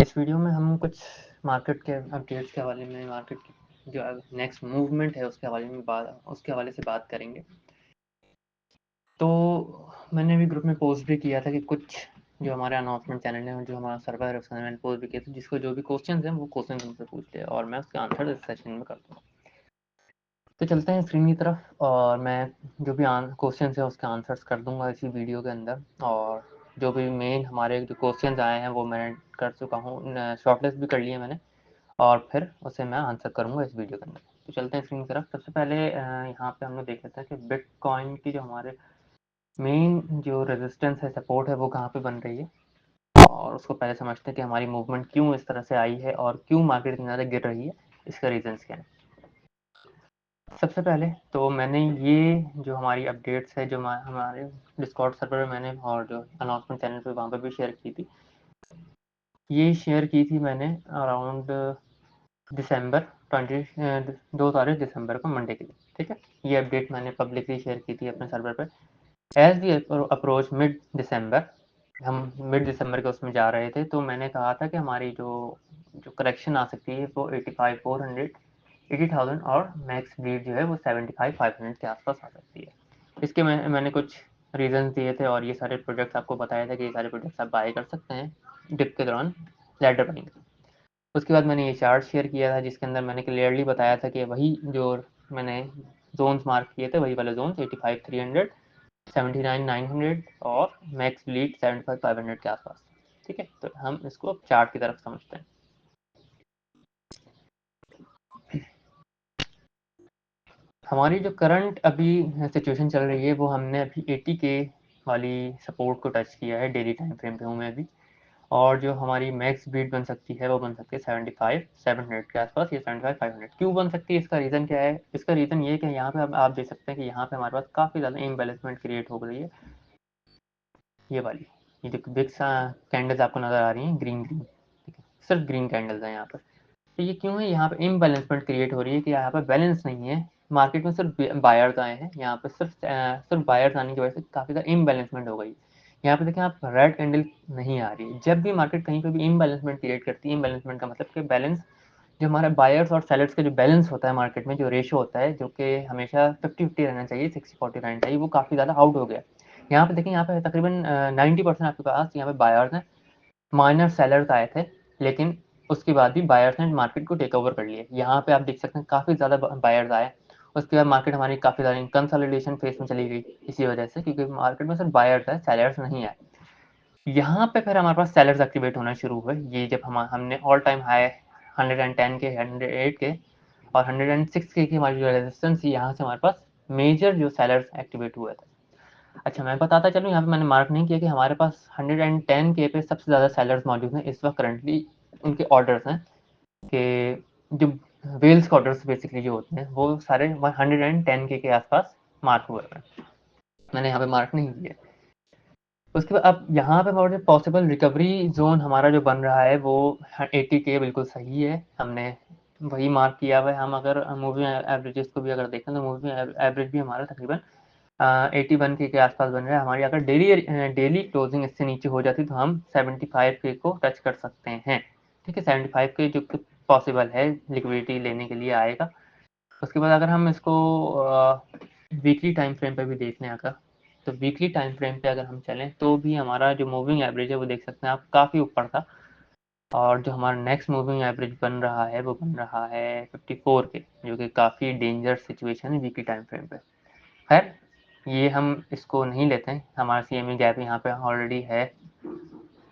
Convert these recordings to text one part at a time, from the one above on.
इस वीडियो में हम कुछ मार्केट के अपडेट्स के हवाले में, मार्केट की जो नेक्स्ट मूवमेंट है उसके हवाले से बात करेंगे। तो मैंने भी ग्रुप में पोस्ट भी किया था कि कुछ जो हमारे अनाउंसमेंट चैनल है, जो हमारा सर्वर है, उसमें मैंने पोस्ट भी किया था, जिसको जो भी क्वेश्चंस हैं वो क्वेश्चंस मुझसे पूछ ले और मैं उसके आंसर इस सेशन में करता हूँ। तो चलते हैं स्क्रीन की तरफ और मैं जो भी क्वेश्चन है उसके आंसर्स कर दूंगा इसी वीडियो के अंदर। और जो भी मेन हमारे जो क्वेश्चन आए हैं वो मैंने कर चुका हूँ, शॉर्टलिस्ट भी कर लिए मैंने, और फिर उसे मैं आंसर करूंगा इस वीडियो के अंदर। तो चलते हैं स्क्रीन की तरफ। सबसे पहले यहाँ पे हम लोग देख लेते हैं कि बिटकॉइन की जो हमारे मेन जो रेजिस्टेंस है, सपोर्ट है, वो कहाँ पे बन रही है, और उसको पहले समझते हैं कि हमारी मूवमेंट क्यों इस तरह से आई है और क्यों मार्केट इतनी ज़्यादा गिर रही है, इसका रीजंस क्या है। सबसे पहले तो मैंने ये जो हमारी अपडेट्स है जो हमारे डिस्कॉर्ड सर्वर में मैंने और जो अनाउंसमेंट चैनल पे वहाँ पे भी शेयर की थी, ये शेयर की थी मैंने अराउंड दिसंबर 2 तारीख दिसंबर को, मंडे के लिए। ठीक है, ये अपडेट मैंने पब्लिकली शेयर की थी अपने सर्वर पर। एज दी अप्रोच मिड दिसंबर, हम मिड दिसंबर के उसमें जा रहे थे, तो मैंने कहा था कि हमारी जो जो करेक्शन आ सकती है वो 85,400, 80,000 और मैक्स ब्लीड जो है वो 75,500 के आसपास आ सकती है। इसके मैंने कुछ रीजंस दिए थे और ये सारे प्रोजेक्ट्स आपको बताया था कि ये सारे प्रोजेक्ट्स आप बाय कर सकते हैं डिप के दौरान लैडर बाइंग। उसके बाद मैंने ये चार्ट शेयर किया था जिसके अंदर मैंने क्लियरली बताया था कि वही जो मैंने जोन्स मार्क किए थे, वही वाले जोन्स 85,300, 79,900 और मैक्स ब्लीड 75,500 के आसपास। ठीक है, तो हम इसको अब चार्ट की तरफ समझते हैं। हमारी जो करंट अभी सिचुएशन चल रही है वो हमने अभी 80K वाली सपोर्ट को टच किया है डेली टाइम फ्रेम पे हूँ मैं अभी। और जो हमारी मैक्स बीट बन सकती है वो बन सकती है 75,700 के आसपास, या 75,500। क्यों बन सकती है, इसका रीज़न क्या है? इसका रीज़न ये है कि यहाँ पे आप देख सकते हैं कि यहाँ पे हमारे पास काफ़ी ज़्यादा इम्बैलेंसमेंट क्रिएट हो गई है। ये वाली, ये जो बिग कैंडल्स आपको नज़र आ रही हैं ग्रीन ग्रीन, ठीक है, सिर्फ ग्रीन कैंडल्स हैं यहाँ पर। तो ये क्यों है? यहाँ पे इम्बैलेंसमेंट क्रिएट हो रही है कि यहाँ पर बैलेंस नहीं है, मार्केट में सिर्फ बायर्स आए हैं, यहाँ पे सिर्फ बायर्स आने की वजह से काफ़ी ज़्यादा इम्बैलेंसमेंट हो गई। यहाँ पे देखें आप, रेड कैंडल नहीं आ रही है। जब भी मार्केट कहीं पे भी इम्बैलेंसमेंट क्रिएट करती है, इम्बैलेंसमेंट का मतलब कि बैलेंस, जो हमारा बायर्स और सेलर्स का जो बैलेंस होता है मार्केट में, जो रेशियो होता है, जो कि हमेशा 50-50 रहना चाहिए, 60-40 रहना चाहिए, वो काफ़ी ज़्यादा आउट हो गया। यहाँ पे देखें, यहाँ पे तकरीबन 90% आपके पास यहाँ पे बायर्स हैं, माइनर सेलर्स आए थे, लेकिन उसके बाद भी बायर्स ने मार्केट को टेक ओवर कर लिया। यहाँ पे आप देख सकते हैं काफ़ी ज़्यादा बायर्स आए। उसके बाद मार्केट हमारी काफ़ी ज़्यादा कंसोलिडेशन फेज में चली गई इसी वजह से, क्योंकि मार्केट में सिर्फ बायर्स है, सेलर्स नहीं आए। यहाँ पे फिर हमारे पास सेलर्स एक्टिवेट होना शुरू हुए। ये जब हमने ऑल टाइम हाई 110 के, 108 के और 106 के की हमारी जो रेजिस्टेंस थी, यहाँ से हमारे पास मेजर जो सेलर्स एक्टिवेट हुए थे। अच्छा, मैं बताता चलूँ, यहाँ पे मैंने मार्क नहीं किया कि हमारे पास 110 के पे सबसे ज़्यादा सेलर्स मौजूद हैं इस वक्त करंटली। उनके ऑर्डर्स हैं कि जो वेल्स के ऑर्डर्स बेसिकली जो होते हैं वो सारे 110 के आसपास मार्क हुए हैं, मैंने यहाँ पे मार्क नहीं किया। उसके बाद अब यहाँ पे पॉसिबल रिकवरी जोन हमारा जो बन रहा है वो 80K बिल्कुल सही है, हमने वही मार्क किया हुआ है। हम अगर मूविंग एवरेजेस को भी अगर देखें तो मूविंग एवरेज भी हमारा तकरीबन 81K के आसपास बन रहा है। हमारी अगर डेली क्लोजिंग इससे नीचे हो जाती तो हम 75K को टच कर सकते हैं। ठीक है, 75K जो कि पॉसिबल है लिक्विडिटी लेने के लिए आएगा। उसके बाद अगर हम इसको वीकली टाइम फ्रेम पे भी देख लें अगर, तो वीकली टाइम फ्रेम पे अगर हम चलें तो भी हमारा जो मूविंग एवरेज है वो देख सकते हैं आप, काफ़ी ऊपर था। और जो हमारा नेक्स्ट मूविंग एवरेज बन रहा है वो बन रहा है 54 के, जो कि काफ़ी डेंजर सिचुएशन है वीकली टाइम फ्रेम पे। खैर, ये हम इसको नहीं लेते हैं, हमारा CME गैप यहाँ पे ऑलरेडी है।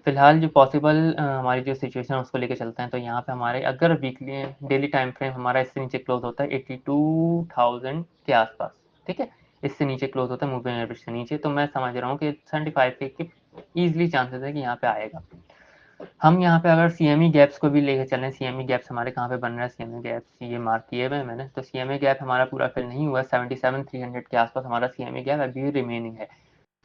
फिलहाल जो पॉसिबल हमारी जो सिचुएशन है उसको लेके चलते हैं। तो यहाँ पे हमारे अगर वीकली डेली टाइम फ्रेम हमारा इससे नीचे क्लोज होता है 82,000 के आसपास, ठीक है, इससे नीचे क्लोज होता है मूविंग एवरेज से नीचे, तो मैं समझ रहा हूँ कि 75 के ईजिली चांसेस है कि यहाँ पे आएगा। हम यहाँ पे अगर CME गैप्स को भी लेके चलें, CME गैप्स हमारे कहाँ पे बन रहा है, CME गैप्स ये मार्क किए हुए मैंने, तो CME गैप हमारा पूरा फिल नहीं हुआ, 77,300 के आसपास हमारा CME गैप अभी रिमेनिंग है।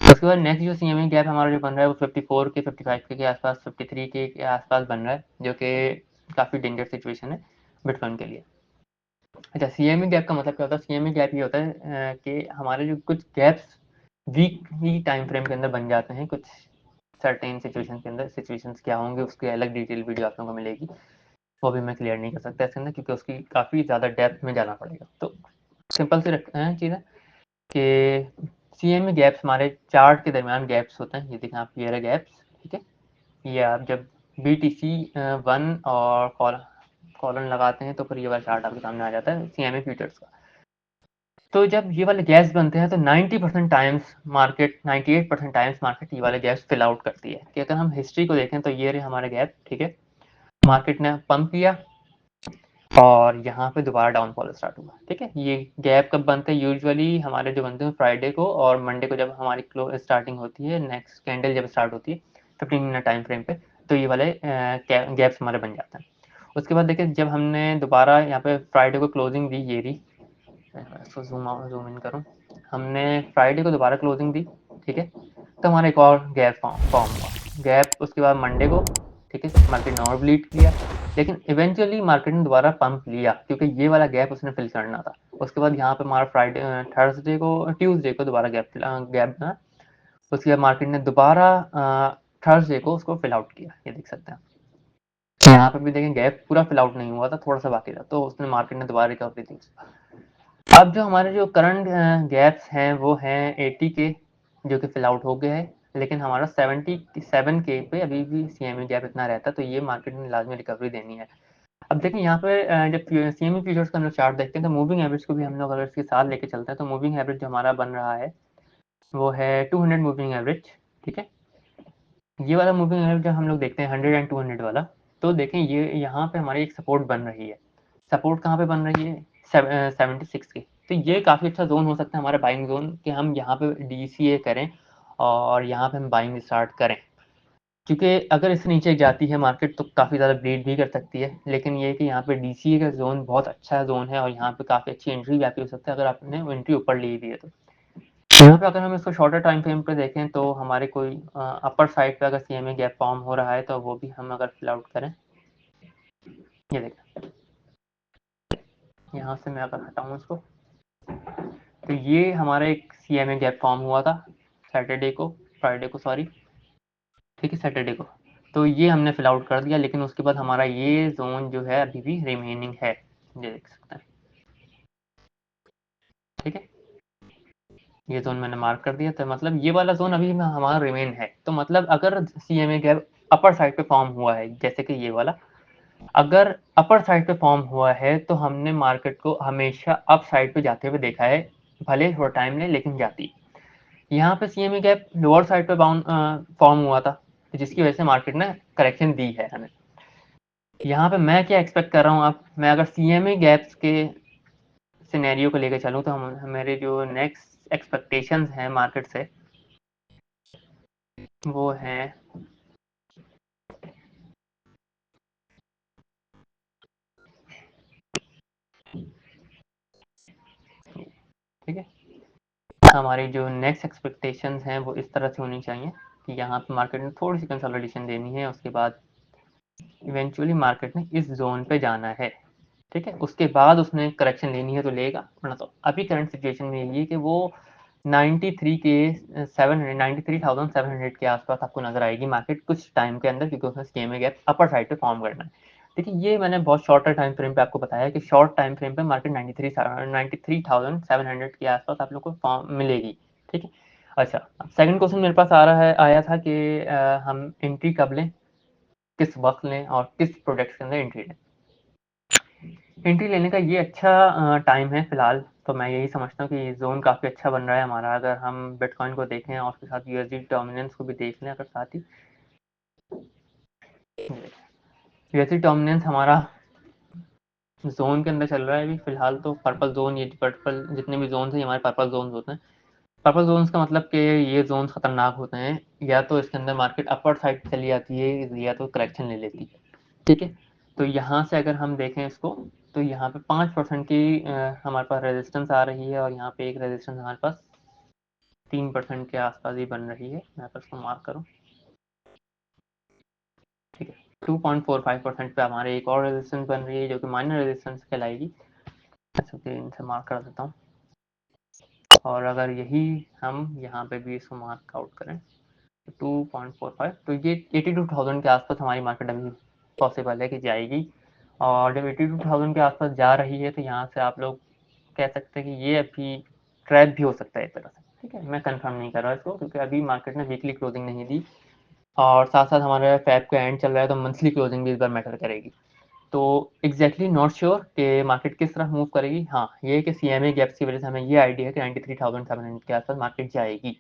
उसके बाद नेक्स्ट जो CME गैप हमारा जो बन रहा है वो 54 के, 55 के आसपास, 53 के आसपास बन रहा है, जो कि काफ़ी डेंजर सिचुएशन है बिटकॉइन के लिए। अच्छा, CME गैप का मतलब क्या होता है? CME गैप ये होता है कि हमारे जो कुछ गैप्स वीकली टाइम फ्रेम के अंदर बन जाते हैं, कुछ सर्टेन सिचुएशन के अंदर सिचुएशंस क्या होंगे उसकी अलग डिटेल वीडियो आप लोगों को मिलेगी, वो भी मैं क्लियर नहीं कर सकता इसके अंदर क्योंकि उसकी काफ़ी ज़्यादा डेप्थ में जाना पड़ेगा। तो सिंपल सी रखते हैं चीज़ें कि सीएमए गैप्स हमारे चार्ट के दरमियान गैप्स होते हैं, ये देखें आप, ये रहे गैप्स, ठीक है। ये आप जब BTC 1 और कॉलन लगाते हैं तो फिर ये वाला चार्ट आपके सामने आ जाता है सीएमए फ्यूचर्स का। तो जब ये वाले गैप्स बनते हैं तो 90% टाइम्स मार्केट 98% टाइम्स मार्केट ये वाले गैप्स फिल आउट करती है। कि अगर हम हिस्ट्री को देखें तो ये रहे हमारे गैप, ठीक है। मार्केट ने पंप किया और यहाँ पे दोबारा डाउनफॉल स्टार्ट हुआ, ठीक है। ये गैप कब बनते हैं? यूजुअली हमारे जो बनते हैं फ्राइडे को और मंडे को, जब हमारी स्टार्टिंग होती है, नेक्स्ट कैंडल जब स्टार्ट होती है 15 मिनट टाइम फ्रेम पे, तो ये वाले गैप्स हमारे बन जाते हैं। उसके बाद देखिए जब हमने दोबारा यहाँ पे फ्राइडे को क्लोजिंग दी, ये रही, इसको जूम इन करूँ, हमने फ्राइडे को दोबारा क्लोजिंग दी, ठीक है। तो हमारा एक और गैप फॉर्म हुआ, गैप उसके बाद मंडे को, ठीक है, मार्केट ने और ब्लीड किया, लेकिन इवेंचुअली मार्केट ने दोबारा पंप लिया क्योंकि ये वाला गैप उसने फिल करना था। उसके बाद यहाँ पे हमारा फ्राइडे थर्सडे को ट्यूसडे को दोबारा गैप बना। उसके बाद मार्केट ने दोबारा थर्सडे को उसको फिल आउट किया, ये देख सकते हैं। यहाँ पे भी देखें गैप पूरा फिल आउट नहीं हुआ था, थोड़ा सा बाकी था, तो उसने मार्केट ने दोबारा रिकवरी दी। अब जो हमारे जो करंट गैप्स हैं वो हैं 80 के, जो कि फिल आउट हो गया है, लेकिन हमारा 77 के पे अभी भी सीएमए गैप इतना रहता है, तो ये मार्केट ने लाजमी रिकवरी देनी है। अब देखें यहाँ पे जब सीएमए फ्यूचर्स का हम लोग चार्ट देखते हैं तो मूविंग एवरेज को भी हम लोग अगर इसके साथ लेके चलते हैं तो मूविंग एवरेज जो हमारा बन रहा है वो है 200 मूविंग एवरेज, ठीक है। ये वाला मूविंग एवरेज जब हम लोग देखते हैं 100 एंड 200 वाला, तो देखें ये यहाँ पे हमारी एक सपोर्ट बन रही है। सपोर्ट कहाँ पे बन रही है? 76 की। तो ये काफ़ी अच्छा जोन हो सकता है हमारा बाइंग जोन, कि हम यहाँ पे DCA करें और यहाँ पे हम बाइंग स्टार्ट करें, क्योंकि अगर इससे नीचे जाती है मार्केट तो काफ़ी ज़्यादा ब्लीड भी कर सकती है। लेकिन ये कि यहाँ पे DCA का जोन बहुत अच्छा जोन है और यहाँ पे काफ़ी अच्छी एंट्री भी आपकी हो सकती है अगर आपने एंट्री ऊपर ली हुई है तो। यहाँ पे अगर हम इसको शॉर्टर टाइम फ्रेम पे देखें तो हमारे कोई अपर साइड पे अगर सीएमए गैप फॉर्म हो रहा है तो वो भी हम अगर फिल आउट करें, ये देखें, यहाँ से मैं अगर हटाऊँ इसको, तो ये हमारा एक सीएमए गैप फॉर्म हुआ था फ्राइडे को सॉरी, ठीक है, सैटरडे को। तो ये हमने फिल आउट कर दिया, लेकिन उसके बाद हमारा ये जोन जो है अभी भी रिमेनिंग है, ये देख सकते हैं, ठीक है। ये जोन मैंने मार्क कर दिया, तो मतलब ये वाला जोन अभी हमारा रिमेन है। तो मतलब अगर सीएमए गैप अपर साइड पे फॉर्म हुआ है, जैसे कि ये वाला, अगर अपर साइड पे फॉर्म हुआ है तो हमने मार्केट को हमेशा अप साइड पे जाते हुए देखा है, भले थोड़ा टाइम ले लेकिन जाती। यहाँ पे सीएमए गैप लोअर साइड पे बाउंड फॉर्म हुआ था, जिसकी वजह से मार्केट ने करेक्शन दी है हमें। यहाँ पे मैं क्या एक्सपेक्ट कर रहा हूँ, अब मैं अगर सीएमए गैप्स के सिनेरियो को लेकर चलूँ तो हम मेरे जो नेक्स्ट एक्सपेक्टेशंस हैं मार्केट से वो हैं, ठीक है, हमारी जो नेक्स्ट एक्सपेक्टेशंस हैं वो इस तरह से होनी चाहिए कि यहाँ पे मार्केट में थोड़ी सी कंसोलिडेशन देनी है, उसके बाद इवेंचुअली मार्केट ने इस जोन पे जाना है, ठीक है। उसके बाद उसने करेक्शन लेनी है तो लेगा, वरना तो अभी करंट सिचुएशन में यही है कि वो 93 के 93,700 के आसपास आपको नजर आएगी मार्केट कुछ टाइम के अंदर, क्योंकि उसने सीएमए गैप अपर साइड पे फॉर्म करना है। देखिए ये मैंने बहुत शॉर्टर टाइम फ्रेम पे आपको बताया कि शॉर्ट टाइम फ्रेम पे मार्केट 93,700 के आसपास आप लोग को फॉर्म मिलेगी, ठीक है। अच्छा, अब सेकंड क्वेश्चन मेरे पास आ रहा है, आया था कि हम एंट्री कब लें, किस वक्त लें और किस प्रोडक्ट के अंदर एंट्री लें। एंट्री लेने का ये अच्छा टाइम है फिलहाल, तो मैं यही समझता हूँ कि जोन काफ़ी अच्छा बन रहा है हमारा। अगर हम बिटकॉइन को देखें और उसके साथ यूएसडी डोमिनेंस को भी देख लें अगर साथ ही, यूएसडी डोमिनेंस हमारा जोन के अंदर चल रहा है अभी फिलहाल, तो पर्पल जोन, ये पर्पल जितने भी जोन है हमारे पर्पल जोन होते हैं। पर्पल जोन्स का मतलब कि ये जोन खतरनाक होते हैं, या तो इसके अंदर मार्केट अपर साइड चली जाती है या तो करेक्शन ले लेती है, ठीक है। तो यहाँ से अगर हम देखें इसको, तो यहाँ पे 5% की हमारे पास रेजिस्टेंस आ रही है और यहाँ पे एक रेजिस्टेंस हमारे पास 3% के आसपास ही बन रही है। मैं पर इसको मार्क करूँ, ठीक है। 2.45% पे हमारे एक और रेजिस्टेंस बन रही है जो कि माइनर रेजिस्टेंस कहलाएगी, इनसे मार्क कर देता हूँ। और अगर यही हम यहाँ पे भी इसको मार्क आउट करें 2.45, तो ये 82,000 के आसपास हमारी मार्केट अभी पॉसिबल है कि जाएगी। और जब 82,000 के आसपास जा रही है तो यहाँ से आप लोग कह सकते हैं कि ये अभी ट्रैप भी हो सकता है एक तरह से। ठीक है, मैं कंफर्म नहीं कर रहा इसको, क्योंकि अभी मार्केट ने वीकली क्लोजिंग नहीं दी और साथ साथ हमारा फैब का एंड चल रहा है, तो मंथली क्लोजिंग भी इस बार मैटर करेगी। तो एग्जैक्टली नॉट श्योर कि मार्केट किस तरह मूव करेगी। हाँ, ये कि CMA गैप्स की वजह से हमें ये आइडिया है कि 93,700 के आसपास मार्केट जाएगी।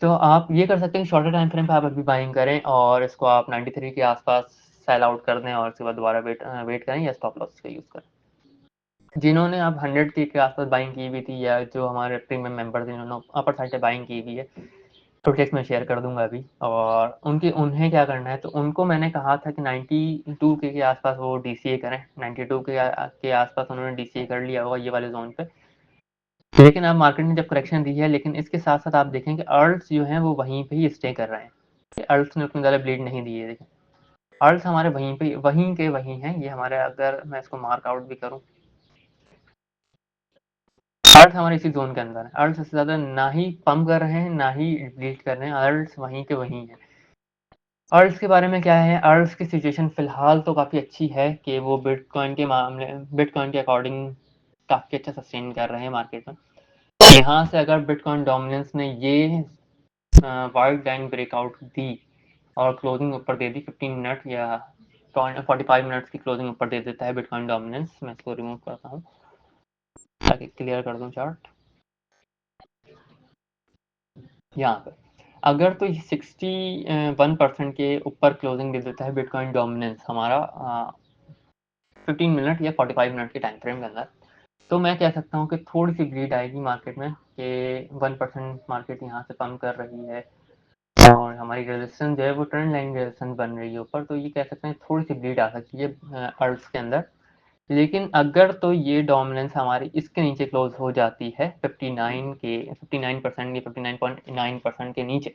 तो आप ये कर सकते हैं कि शॉर्टर टाइम फ्रेम पे आप अभी बाइंग करें और इसको आप 93 के आसपास सेल आउट कर दें और उसके बाद दोबारा वेट करें या स्टॉप लॉस का यूज़ करें। जिन्होंने अब 100 के आसपास बाइंग की हुई थी या जो हमारे प्रीमियम मेंबर्स जिन्होंने अपर साइड पे बाइंग की हुई है, प्रोजेक्ट में शेयर कर दूंगा अभी। और उन्हें क्या करना है, तो उनको मैंने कहा था कि 92 के आसपास वो DCA करें। 92 के आसपास उन्होंने DCA कर लिया होगा ये वाले जोन पे। लेकिन अब मार्केट ने जब करेक्शन दी है, लेकिन इसके साथ साथ आप देखें कि अर्ल्स जो हैं वो वहीं पे ही स्टे कर रहे हैं। अर्ल्स ने उतनी ज़्यादा ब्लीड नहीं दी है। देखें, अर्ल्स हमारे वहीं पे वहीं के वहीं हैं। ये हमारे, अगर मैं इसको मार्क आउट भी करूं, अर्ल्स हमारे इसी जोन के अंदर है। अर्ल्स सबसे ज़्यादा ना ही पम्प कर रहे हैं ना ही ब्लीड कर रहे हैं। अर्ल्स वहीं के वहीं हैं। अर्ल्स के बारे में क्या है, अर्ल्स की सिचुएशन फ़िलहाल तो काफ़ी अच्छी है कि वो बिटकॉइन के अकॉर्डिंग काफ़ी अच्छा सस्टेन कर रहे हैं मार्केट में। यहाँ से अगर बिटकॉइन डोमिनेंस ने ये वाइड लाइन ब्रेकआउट दी और क्लोजिंग ऊपर दे दी 15 मिनट या 45 मिनट्स की क्लोजिंग ऊपर दे देता है बिटकॉइन डोमिनेंस। मैं इसको रिमूव करता हूँ ताकि क्लियर कर दूँ चार्ट। यहाँ पे अगर तो 61% के ऊपर क्लोजिंग दे देता है बिटकॉइन डोमिनेंस हमारा 15 मिनट या 45 मिनट के टाइम फ्रेम के अंदर, तो मैं कह सकता हूँ कि थोड़ी सी ग्रीड आएगी मार्केट में कि 1% मार्केट यहाँ से कम कर रही है और हमारी रेजिस्टेंस जो है वो ट्रेंड लाइन रेजिस्टेंस बन रही है ऊपर। तो ये कह सकते हैं थोड़ी सी ब्लीड आ सकती है अर्ल्स के अंदर। लेकिन अगर तो ये डोमिनेंस हमारी इसके नीचे क्लोज हो जाती है 59% या 59.9% के नीचे,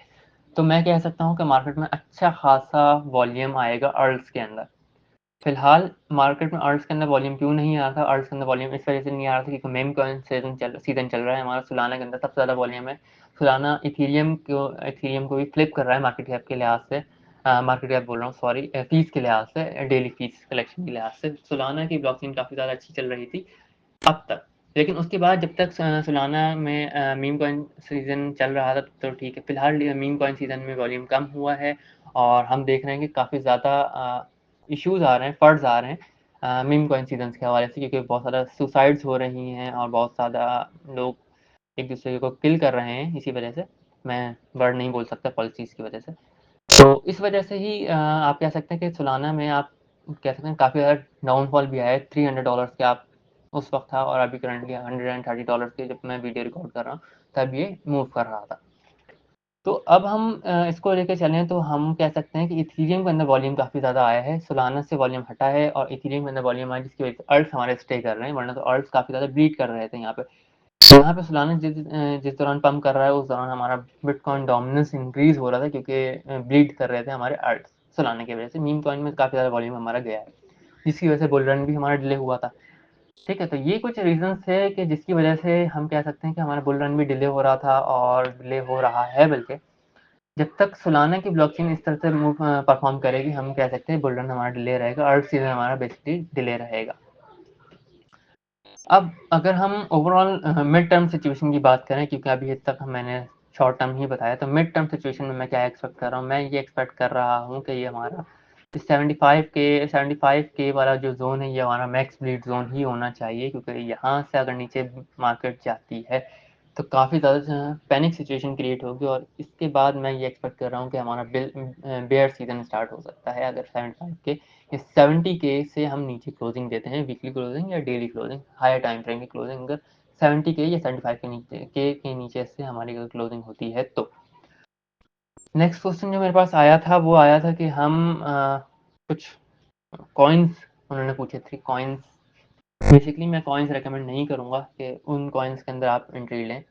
तो मैं कह सकता हूँ कि मार्केट में अच्छा खासा वॉल्यूम आएगा अर्ल्स के अंदर। फिलहाल मार्केट में अर्ल्स के अंदर वॉल्यूम क्यों नहीं आ रहा था, अर्ल्स के अंदर वॉल्यूम इस वजह से नहीं आ रहा था क्योंकि मेम कॉइन सीजन चल रहा है हमारा। सोलाना के अंदर सबसे ज़्यादा वॉल्यूम है। सोलाना इथीरियम को भी फ्लिप कर रहा है मार्केट कैप के लिहाज से। मार्केट कैप बोल रहा हूँ, सॉरी, फीस के लिहाज से, डेली फीस कलेक्शन के लिहाज से सोलाना की ब्लॉकचेन काफ़ी ज़्यादा अच्छी चल रही थी अब तक। लेकिन उसके बाद जब तक सोलाना में मीम कॉइन सीजन चल रहा था तो ठीक है। फिलहाल मीम कॉइन सीजन में वॉल्यूम कम हुआ है और हम देख रहे हैं कि काफ़ी ज़्यादा इश्यूज आ रहे हैं, फर्ड्स आ रहे हैं मीम कॉइन सीजन के हवाले से, क्योंकि बहुत ज़्यादा सुसाइड्स हो रही हैं और बहुत ज़्यादा लोग एक दूसरे को किल कर रहे हैं इसी वजह से। मैं वर्ड नहीं बोल सकता पॉलिसीज़ की वजह से। तो इस वजह से ही आप कह सकते हैं कि सोलाना में आप कह सकते हैं काफ़ी ज़्यादा डाउनफॉल भी आया है। $300 के आप उस वक्त था और अभी करंटली $130 के जब मैं वीडियो रिकॉर्ड कर रहा हूँ तब ये मूव कर रहा था। तो अब हम इसको लेके चलें तो हम कह सकते हैं कि इथीरियम के अंदर वॉल्यूम काफ़ी ज़्यादा आया है। सोलाना से वॉल्यूम हटा है और इथीरियम के अंदर वॉल्यूम आया, जिसकी वजह से अर्ट्स हमारे स्टे कर रहे हैं, वरना तो अर्ट्स काफ़ी ज़्यादा ब्लीड कर रहे थे यहाँ पे। यहाँ पे सोलाना जिस दौरान पंप कर रहा है उस दौरान हमारा बिटकॉइन डोमिनेंस इंक्रीज हो रहा था क्योंकि ब्लीड कर रहे थे हमारे अर्ट्स सोलाना की वजह से। मीम कॉइन में काफ़ी ज़्यादा वॉल्यूम हमारा गया है, जिसकी वजह से बुल रन भी हमारा डिले हुआ था। ठीक है, तो ये कुछ रीजंस थे कि जिसकी वजह से हम कह सकते हैं कि हमारा बुल रन भी डिले हो रहा था और डिले हो रहा है। बल्कि जब तक सोलाना की ब्लॉकचेन इस तरह से मूव परफॉर्म करेगी, हम कह सकते हैं बुल रन हमारा डिले रहेगा, अर्थ सीजन हमारा बेसिकली डिले रहेगा। अब अगर हम ओवरऑल मिड टर्म सिचुएशन की बात करें, क्योंकि अभी तक मैंने शॉर्ट टर्म ही बताया, तो मिड टर्म सिचुएशन में मैं क्या एक्सपेक्ट कर रहा हूँ, मैं ये एक्सपेक्ट कर रहा हूँ कि ये हमारा 75 के वाला जो जोन है ये हमारा मैक्स ब्लीड जोन ही होना चाहिए, क्योंकि यहाँ से अगर नीचे मार्केट जाती है तो काफ़ी ज़्यादा पैनिक सिचुएशन क्रिएट होगी और इसके बाद मैं ये एक्सपेक्ट कर रहा हूँ कि हमारा बेयर सीजन स्टार्ट हो सकता है अगर 75 के या 70 के से हम नीचे क्लोजिंग देते हैं, वीकली क्लोजिंग या daily closing, higher time frame की क्लोजिंग अगर 70 के या 75 के नीचे से हमारी अगर क्लोजिंग होती है तो। नेक्स्ट क्वेश्चन जो मेरे पास आया था वो आया था कि हम कुछ कॉइन्स उन्होंने पूछे थे। कॉइन्स बेसिकली मैं कॉइन्स रेकमेंड नहीं करूँगा कि उन कॉइन्स के अंदर आप एंट्री लें।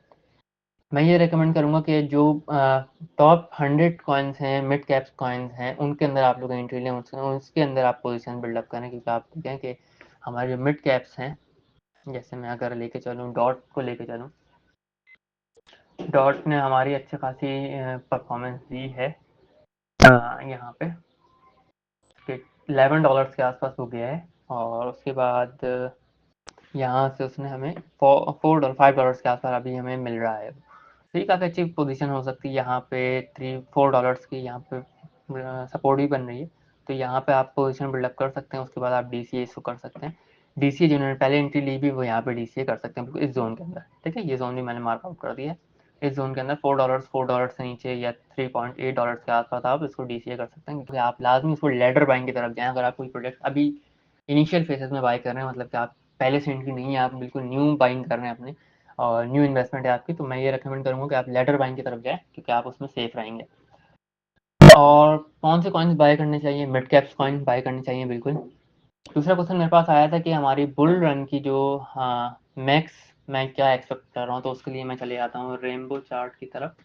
मैं ये रेकमेंड करूँगा कि जो टॉप 100 कॉइन्स हैं, मिड कैप्स कॉइन्स हैं, उनके अंदर आप लोग एंट्री लें, उसके अंदर आप पोजीशन बिल्डअप करें, क्योंकि आप देखें कि हमारे जो मिड कैप्स हैं, जैसे मैं अगर लेके चलूँ डॉट को लेके चलूँ डॉट ने हमारी अच्छी खासी परफॉर्मेंस दी है यहाँ पे $11 के आसपास हो गया है, और उसके बाद यहाँ से उसने हमें $4 $5 के आसपास अभी हमें मिल रहा है। तो ये काफ़ी अच्छी पोजीशन हो सकती है यहाँ पे। $3-4 की यहाँ पे सपोर्ट भी बन रही है, तो यहाँ पे आप पोजीशन बिल्डअप कर सकते हैं। उसके बाद आप डीसीए इशू कर सकते हैं। डीसीए जिन्होंने पहले एंट्री ली भी वो यहाँ पे डीसीए कर सकते हैं इस जोन के अंदर। ठीक है, ये जोन भी मैंने मार्क आउट कर दिया है। इस जोन के अंदर $4 से नीचे या $3.8 के आसपास आप इसको डीसीए कर सकते हैं, क्योंकि आप लाजमी उसको लेडर बाइंग की तरफ जाएं। अगर आप कोई प्रोडक्ट अभी इनिशियल फेजेस में बाई कर रहे हैं, मतलब कि आप पहले से एंट्री नहीं है, आप बिल्कुल न्यू बाइंग कर रहे हैं अपने और न्यू इन्वेस्टमेंट है आपकी, तो मैं ये रेकमेंड करूँगा कि आप लेडर बाइंग की तरफ जाएँ, क्योंकि आप उसमें सेफ रहेंगे। और कौन से कॉइन्स बाय करने चाहिए? मिड कैप्स कॉइन बाय करने चाहिए बिल्कुल। दूसरा क्वेश्चन मेरे पास आया था कि हमारी बुल रन की जो मैक्स मैं क्या एक्सपेक्ट कर रहा हूँ, तो उसके लिए मैं चले जाता हूँ रेनबो चार्ट की तरफ।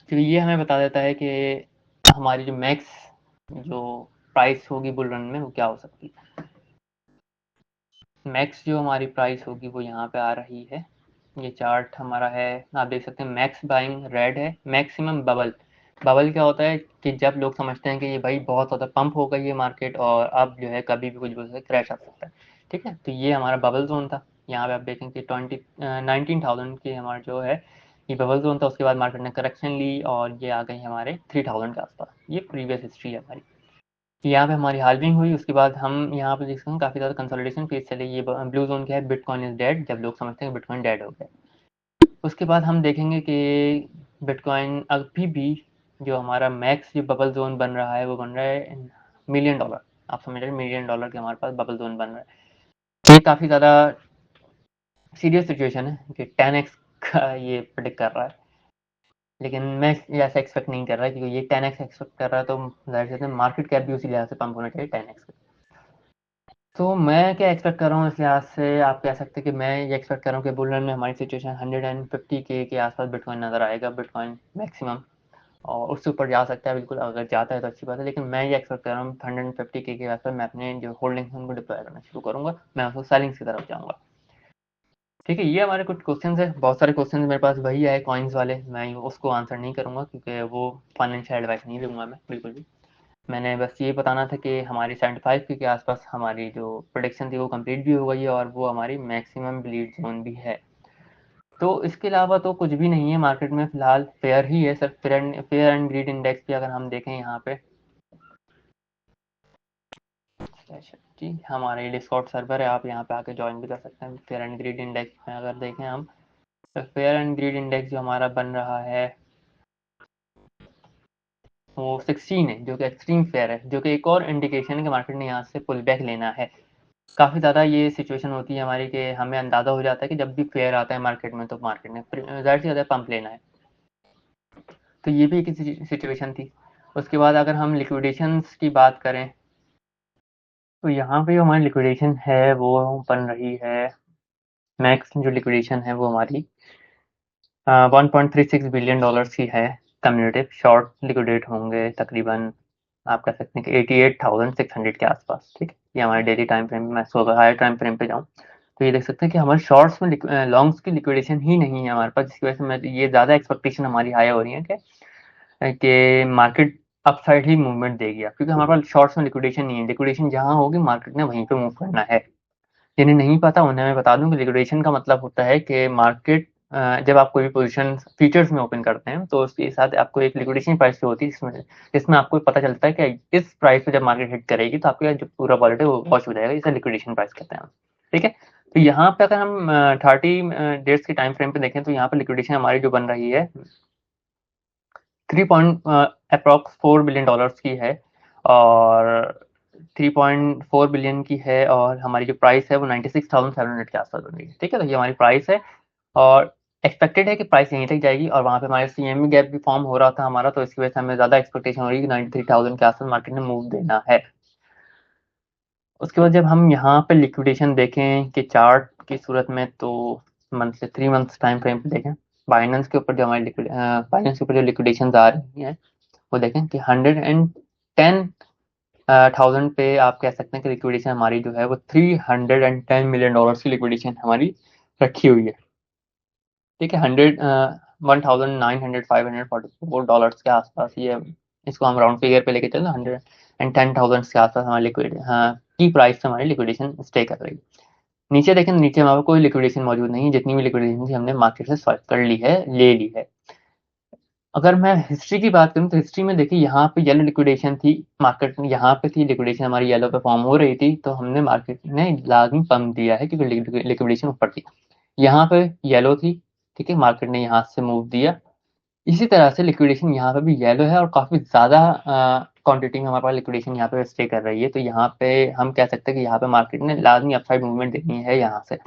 तो ये हमें बता देता है कि हमारी जो मैक्स जो प्राइस होगी बुल रन में वो क्या हो सकती है। मैक्स जो हमारी प्राइस होगी वो यहाँ पे आ रही है। ये चार्ट हमारा है, आप देख सकते हैं मैक्स बाइंग रेड है, मैक्सिमम बबल। बबल क्या होता है कि जब लोग समझते हैं कि ये भाई बहुत ज़्यादा पंप हो गई है मार्केट और अब जो है कभी भी कुछ भी क्रैश आ सकता है। ठीक है, तो ये हमारा बबल जोन था। यहाँ पे आप देखें कि 19,000 की हमारा जो है ये बबल जोन था। उसके बाद मार्केट ने करेक्शन ली और ये आ गई हमारे 3,000 के आसपास। ये प्रीवियस हिस्ट्री है हमारी। यहाँ पे हमारी हाल्विंग हुई, उसके बाद हम यहाँ पे देख सकते हैं काफ़ी ज़्यादा कंसोलिडेशन फेज चले। ये ब्लू जोन क्या है, बिटकॉइन इज डेड, जब लोग समझते हैं बिटकॉइन डेड हो गया। उसके बाद हम देखेंगे कि बिटकॉइन अभी भी जो हमारा मैक्स जो बबल जोन बन रहा है वो बन रहा है $1,000,000। आप समझ रहे हैं, $1,000,000 के हमारे पास बबल जोन बन रहा है। तो ये काफ़ी ज़्यादा सीरियस सिचुएशन है कि 10x का ये प्रिडिक्ट कर रहा है, लेकिन मैं ऐसा एक्सपेक्ट नहीं कर रहा, क्योंकि ये 10x एक्सपेक्ट कर रहा है तो जाहिर सी मार्केट कैप भी उसी लिहाज से पंप होना चाहिए 10x। तो मैं क्या एक्सपेक्ट कर रहा हूँ इस लिहाज से, आप कह सकते हैं कि मैं ये एक्सपेक्ट कर रहा हूँ कि बुल रन में हमारी सिचुएशन 150K के आसपास बिटकॉइन नज़र आएगा, बिटकॉइन मैक्सिमम। और उससे ऊपर जा सकता है बिल्कुल, अगर जाता है तो अच्छी बात है, लेकिन मैं ये एक्सपेक्ट कर रहा हूँ 150K के आसपास मैं अपने जो होल्डिंग्स हैं उनको डिप्लॉय करना शुरू करूँगा। मैं उसको सेलिंग्स की तरफ जाऊँगा। ठीक है, ये हमारे कुछ क्वेश्चन है। बहुत सारे क्वेश्चन मेरे पास वही आए कॉइन्स वाले, मैं उसको आंसर नहीं करूँगा क्योंकि वो फाइनेंशियल एडवाइस नहीं दूंगा मैं बिल्कुल भी। मैंने बस ये बताना था कि हमारी 75 के आसपास हमारी जो प्रोडिक्शन थी वो कंप्लीट भी हो गई है और वो हमारी मैक्सिमम ब्लीड जोन भी है। तो इसके अलावा तो कुछ भी नहीं है मार्केट में फिलहाल, फेयर ही है sir. Fair and greed index भी अगर हम देखें यहाँ पे, जी हमारे डिस्कॉर्ड सर्वर है, आप यहाँ पे आके ज्वाइन भी कर सकते हैं। फेयर एंड ग्रीड इंडेक्स में अगर देखें हम, तो फेयर एंड ग्रीड इंडेक्स जो हमारा बन रहा है वो 16 है, जो कि एक्सट्रीम फेयर है, जो कि एक और इंडिकेशन है कि मार्केट ने यहाँ से पुल बैक लेना है। काफ़ी ज़्यादा ये सिचुएशन होती है हमारी कि हमें अंदाज़ा हो जाता है कि जब भी फेयर आता है मार्केट में तो मार्केट ने ज़्यादा से ज़्यादा पंप लेना है। तो ये भी एक सिचुएशन थी। उसके बाद अगर हम लिक्विडेशंस की बात करें, तो यहाँ पे जो हमारी लिक्विडेशन है वो बन रही है, मैक्स जो लिक्विडेशन है वो हमारी $1.36 बिलियन की है। कम्युनिटिव शॉर्ट लिक्विडेट होंगे तकरीबन, आप कह सकते हैं कि 88,600 के आसपास। ठीक है, ये हमारे डेली टाइम फ्रेम में। मैं इसको हायर टाइम फ्रेम पे जाऊँ तो ये देख सकते हैं कि हमारे शॉर्ट्स में लॉन्ग्स की लिक्विडेशन ही नहीं है हमारे पास, जिसकी वजह से मैं ये ज़्यादा एक्सपेक्टेशन हमारी हाई हो रही है कि मार्केट अपसाइड ही मूवमेंट देगी अब, क्योंकि हमारे पास शॉर्ट्स में लिक्विडेशन नहीं है। लिक्विडेशन जहाँ होगी मार्केट ने वहीं पे मूव करना है। जिन्हें नहीं पता उन्हें मैं बता दूं कि लिक्विडेशन का मतलब होता है कि मार्केट जब आप कोई भी पोजीशन फ्यूचर्स में ओपन करते हैं तो उसके साथ आपको एक लिक्विडेशन प्राइस भी होती है, जिसमें आपको पता चलता है कि इस प्राइस पे जब मार्केट हिट करेगी तो आपका जो पूरा वॉलेट है वो वॉश हो जाएगा। इसे लिक्विडेशन प्राइस कहते हैं। ठीक है, तो यहाँ पे अगर हम 30 डेज के टाइम फ्रेम पे देखें तो यहाँ पे लिक्विडेशन हमारी जो बन रही है 3.4 बिलियन डॉलर्स की है, और 3.4 बिलियन की है, और हमारी जो प्राइस है वो 96,700 के आसपास बन रही है। ठीक है, तो ये हमारी प्राइस है और एक्सपेक्टेड है कि प्राइस यहीं तक जाएगी। और वहाँ पे हमारे सीएमई गैप भी फॉर्म हो रहा था हमारा, तो इसकी वजह से हमें ज़्यादा एक्सपेक्टेशन हो रही है कि 93,000 के आसपास मार्केट ने मूव देना है। उसके बाद जब हम यहाँ पे लिक्विडेशन देखें कि चार्ट की सूरत में, तो मंथ से 3 मंथ्स टाइम फ्रेम पे देखें, बाइनेंस के ऊपर जो हमारी बाइनेंस के ऊपर जो लिक्विडेशन आ रही हैं वो देखें कि 110,000 पे आप कह सकते हैं कि लिक्विडेशन हमारी जो है वो $310 मिलियन की लिक्विडेशन हमारी रखी हुई है, ठीक है। 1944 के आसपास ये, इसको हम राउंड फिगर पे लेके चले, 110,000 के आसपास हमारी लिक्विड की प्राइस हमारी लिक्विडेशन स्टे कर रही है। नीचे देखें, नीचे हमारे कोई लिक्विडेशन मौजूद नहीं है, जितनी भी लिक्विडेशन थी हमने मार्केट से स्वाइप कर ली है, ले ली है। अगर मैं हिस्ट्री की बात करूं तो हिस्ट्री में देखिए यहाँ पे येलो लिक्विडेशन थी, मार्केट में यहाँ पे थी लिक्विडेशन हमारी येलो पे फॉर्म हो रही थी, तो हमने मार्केट ने लाजमी पंप दिया है क्योंकि लिक्विडेशन ऊपर थी। यहाँ पे येलो थी, ठीक है, मार्केट ने यहाँ से मूव दिया। इसी तरह से लिक्विडेशन यहाँ पे भी येलो है और काफी ज्यादा क्वांटिटी में हमारे पास लिक्विडेशन यहाँ पे स्टे कर रही है, तो यहाँ पे हम कह सकते हैं कि यहाँ पे मार्केट ने लाजमी अपसाइड मूवमेंट देनी है यहाँ से।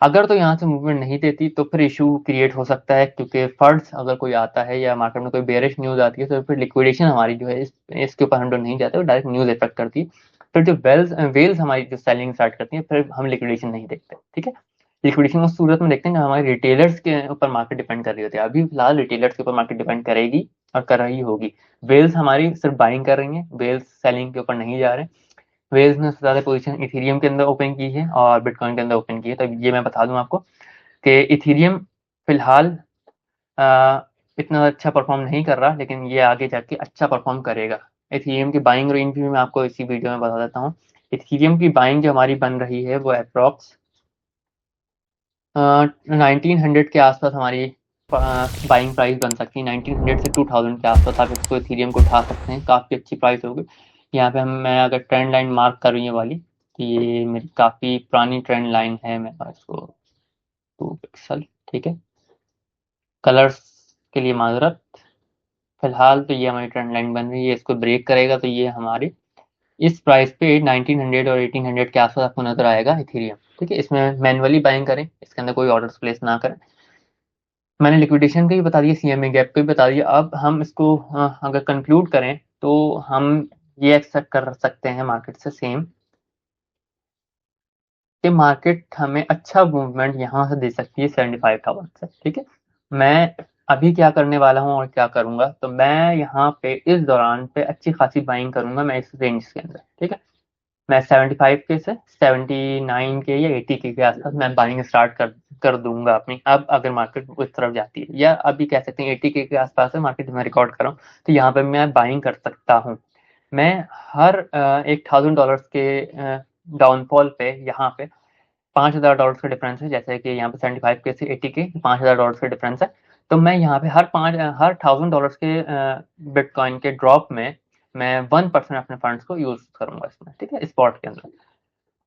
अगर तो यहाँ से मूवमेंट नहीं देती तो फिर इशू क्रिएट हो सकता है, क्योंकि फंड्स अगर कोई आता है या मार्केट में कोई बेरिश न्यूज आती है तो फिर लिक्विडेशन हमारी जो है इसके ऊपर हैंडल नहीं जाता है, डायरेक्ट न्यूज इफेक्ट करती है। फिर जो वेल्स हमारी जो सेलिंग स्टार्ट करती है, फिर हम लिक्विडेशन नहीं देखते, ठीक है। लिक्विडेशन उस सूरत में देखते हैं जब हमारे रिटेलर्स के ऊपर मार्केट डिपेंड कर रही होती है। अभी फिलहाल रिटेलर्स के ऊपर मार्केट डिपेंड करेगी और कर रही होगी। वेल्स हमारी सिर्फ बाइंग कर रही है, वेल्स सेलिंग के ऊपर नहीं जा रहे। वेल्स ने सबसे ज्यादा पोजीशन इथेरियम के अंदर ओपन की है और बिटकॉइन के अंदर ओपन की है। तो ये मैं बता दूं आपको कि इथेरियम फिलहाल अ, इतना अच्छा परफॉर्म नहीं कर रहा, लेकिन ये आगे जाके अच्छा परफॉर्म करेगा। इथेरियम की बाइंग रेंज भी मैं आपको इसी वीडियो में बता देता हूँ। इथेरियम की बाइंग जो हमारी बन रही है वो अप्रॉक्स 1900 के आसपास हमारी बाइंग प्राइस बन सकती है। 1900 से 2000 के आसपास आप इसको इथेरियम को उठा सकते हैं, काफ़ी अच्छी प्राइस होगी। यहाँ पे हम मैं अगर ट्रेंड लाइन मार्क कर रही है वाली, तो ये मेरी काफ़ी पुरानी ट्रेंड लाइन है, मैं इसको 2 पिक्सल, ठीक है, कलर्स के लिए माजरत। फिलहाल तो ये हमारी ट्रेंड लाइन बन रही है, इसको ब्रेक करेगा तो ये हमारी इस प्राइस पे 1900 और 1800 के आसपास आपको नजर आएगा इथेरियम, ठीक है। इसमें मैनुअली बाइंग करें, इसके अंदर कोई ऑर्डर्स प्लेस ना करें। मैंने लिक्विडेशन का भी बता दिया, सीएमए गैप का भी बता दिया। अब हम इसको अगर कंक्लूड करें तो हम ये एक्सपेक्ट कर सकते हैं मार्केट से सेम, कि मार्केट हमें अच्छा मूवमेंट यहाँ से दे सकती है 75,000 से, ठीक है। मैं अभी क्या करने वाला हूँ और क्या करूंगा, तो मैं यहाँ पे इस दौरान पे अच्छी खासी बाइंग करूंगा, मैं इस रेंज के अंदर, ठीक है। मैं 75 के से 79 के या 80 के आसपास मैं बाइंग स्टार्ट कर दूंगा अपनी। अब अगर मार्केट उस तरफ जाती है, या अभी कह सकते हैं 80 के आसपास है मार्केट मैं रिकॉर्ड कर रहा हूँ, तो यहाँ पे मैं बाइंग कर सकता हूँ। मैं हर $1,000 के डाउनफॉल पे यहाँ पे $5,000 का डिफरेंस है, जैसे कि यहाँ पे 75 के से 80 के $5,000 का डिफरेंस है। तो मैं यहाँ पे हर $1,000 के बिटकॉइन के ड्रॉप में मैं 1% अपने फंड्स को यूज करूंगा इसमें, ठीक है, स्पॉट के अंदर।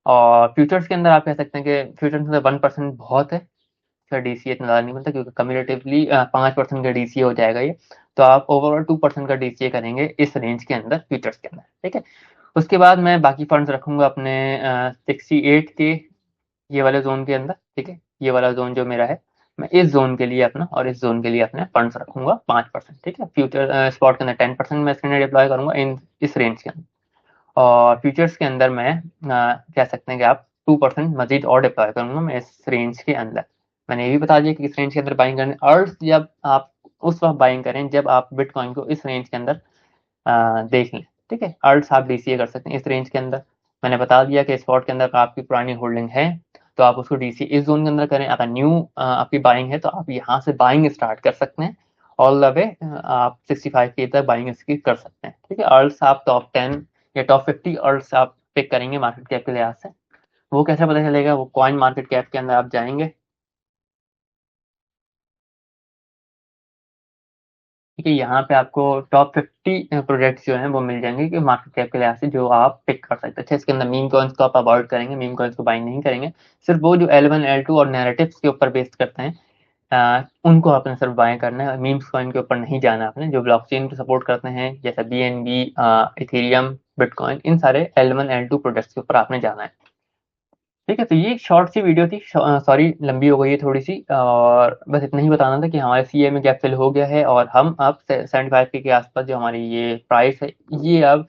और फ्यूचर्स के अंदर आप कह सकते हैं कि फ्यूचर्स में 1% बहुत है, फिर डीसीए इतना ज़्यादा नहीं बनता क्योंकि कम्युलेटिवली 5% का डीसीए हो जाएगा ये। तो आप ओवरऑल 2% का डीसीए करेंगे इस रेंज के अंदर, फ्यूचर्स के अंदर, ठीक है। उसके बाद मैं बाकी फंड्स रखूंगा अपने 68 के ये वाले जोन के अंदर, ठीक है। ये वाला जोन जो मेरा है, मैं इस जोन के लिए अपना और इस जोन के लिए अपने फंड्स रखूंगा 5%, ठीक है। फ्यूचर स्पॉट के अंदर 10% मैं इसके अंदर डिप्लॉय करूंगा इन इस रेंज के अंदर। और फ्यूचर्स के अंदर मैं कह सकते हैं कि आप 2% मजीद और डिप्लॉय करूंगा मैं इस रेंज के अंदर। मैंने ये भी बता दिया कि इस रेंज के अंदर बाइंग करने, और जब आप उस वक्त बाइंग करें जब आप बिटकॉइन को इस रेंज के अंदर देख लें, ठीक है। अर्ट्स आप डीसीए कर सकते हैं इस रेंज के अंदर। मैंने बता दिया कि स्पॉट के अंदर का आपकी पुरानी होल्डिंग है तो आप उसको डीसीए इस जोन के अंदर करें। अगर न्यू आपकी बाइंग है तो आप यहाँ से बाइंग स्टार्ट कर सकते हैं, ऑल द वे आप 65 के तक बाइंग इसकी कर सकते हैं, ठीक है। अर्ट्स आप टॉप 10 या टॉप 50 अर्ट्स आप पिक करेंगे मार्केट कैप के लिहाज से। वो कैसे पता चलेगा, वो कॉइन मार्केट कैप के अंदर आप जाएंगे, ठीक है। यहाँ पे आपको टॉप 50 प्रोजेक्ट्स जो हैं वो मिल जाएंगे कि मार्केट कैप के लिहाज से जो आप पिक कर सकते हैं। अच्छा, इसके अंदर मीम कॉइन्स को आप अवॉइड करेंगे, मीम कॉइन्स को बाइंग नहीं करेंगे। सिर्फ वो जो L1 L2 और नैरेटिव्स के ऊपर बेस्ड करते हैं उनको आपने सिर्फ बाय करना है। मीम्स कॉइन के ऊपर नहीं जाना आपने। जो ब्लॉकचेन को सपोर्ट करते हैं जैसे BNB, इथेरियम, बिटकॉइन, इन सारे L1 L2 प्रोजेक्ट्स के ऊपर आपने जाना है, ठीक है। तो ये एक शॉर्ट सी वीडियो थी, सॉरी लंबी हो गई है थोड़ी सी, और बस इतना ही बताना था कि हमारे सीए में गैप फिल हो गया है और हम अब 75 के आसपास जो हमारी ये प्राइस है, ये अब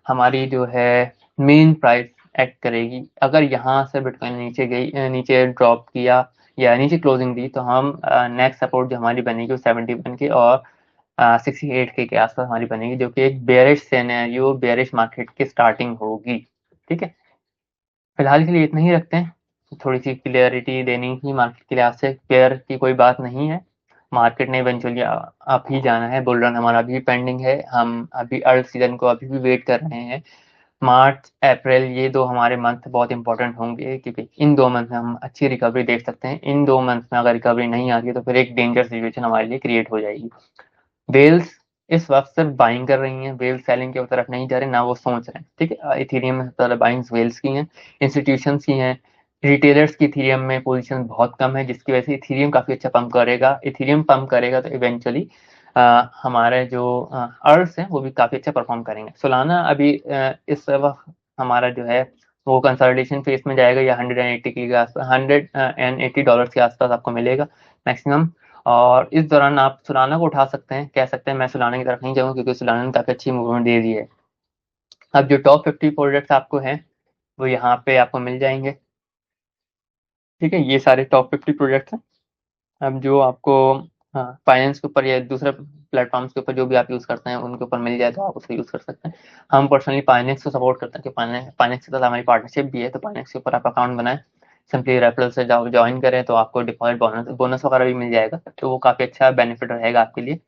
हमारी जो है मेन प्राइस एक्ट करेगी। अगर यहाँ से बिटकॉइन नीचे गई, नीचे ड्रॉप किया या नीचे क्लोजिंग दी, तो हम नेक्स्ट सपोर्ट जो हमारी बनेगी वो 71 के और 68 के आसपास हमारी बनेगी, जो कि एक बेयरिश सिनेरियो, बेयरिश मार्केट की स्टार्टिंग होगी, ठीक है। फिलहाल के लिए इतना ही रखते हैं। थोड़ी सी क्लियरिटी देनी थी मार्केट के लिहाज से। क्लियर की कोई बात नहीं है, मार्केट ने इवेंचुअली आप ही जाना है। बुल रन हमारा अभी भी पेंडिंग है, हम अभी अर्ल सीजन को अभी भी वेट कर रहे हैं। मार्च अप्रैल ये 2 हमारे मंथ बहुत इंपॉर्टेंट होंगे, क्योंकि इन 2 मंथ में हम अच्छी रिकवरी देख सकते हैं। इन 2 मंथ में अगर रिकवरी नहीं आती है तो फिर एक डेंजर सिचुएशन हमारे लिए क्रिएट हो जाएगी। वेल्स इस वक्त सिर्फ बाइंग कर रही हैं, वेल्स सेलिंग की तरफ नहीं जा रहे, ना वो सोच रहे हैं। ठीक है, इथेरियम में सबसे ज्यादा बाइंग्स वेल्स की हैं, इंस्टीट्यूशंस की हैं। रिटेलर्स की इथेरियम में पोजीशन बहुत कम है, जिसकी वजह से इथेरियम काफी अच्छा पंप करेगा। इथेरियम पंप करेगा तो इवेंचुअली हमारे जो अर्स हैं वो भी काफी अच्छा परफॉर्म करेंगे। सोलाना अभी इस वक्त हमारा जो है वो कंसोलिडेशन फेज में जाएगा, या 180 के आसपास, $180 के आसपास आपको मिलेगा मैक्सिमम। और इस दौरान आप सुलाना को उठा सकते हैं, कह सकते हैं। मैं सुलाना की तरफ नहीं जाऊंगा क्योंकि सुलाना ने काफी अच्छी मूवमेंट दे दी है। अब जो टॉप 50 प्रोजेक्ट्स आपको हैं वो यहाँ पे आपको मिल जाएंगे। ठीक है, ये सारे टॉप 50 प्रोजेक्ट्स हैं। अब जो आपको फाइनेंस के ऊपर या दूसरे प्लेटफॉर्म्स के ऊपर जो भी आप यूज करते हैं उनके ऊपर मिल जाए तो आप उसको यूज कर सकते हैं। हम पर्सनली फाइनेंस को सपोर्ट करते हैं कि फाइनेंस के साथ हमारी पार्टनरशिप भी है, तो फाइनेंस के ऊपर आप अकाउंट बनाएं, सिंपली रेफरल से ज्वाइन करें तो आपको डिपॉजिट बोनस बोनस वगैरह भी मिल जाएगा, तो वो काफी अच्छा बेनिफिट रहेगा आपके लिए।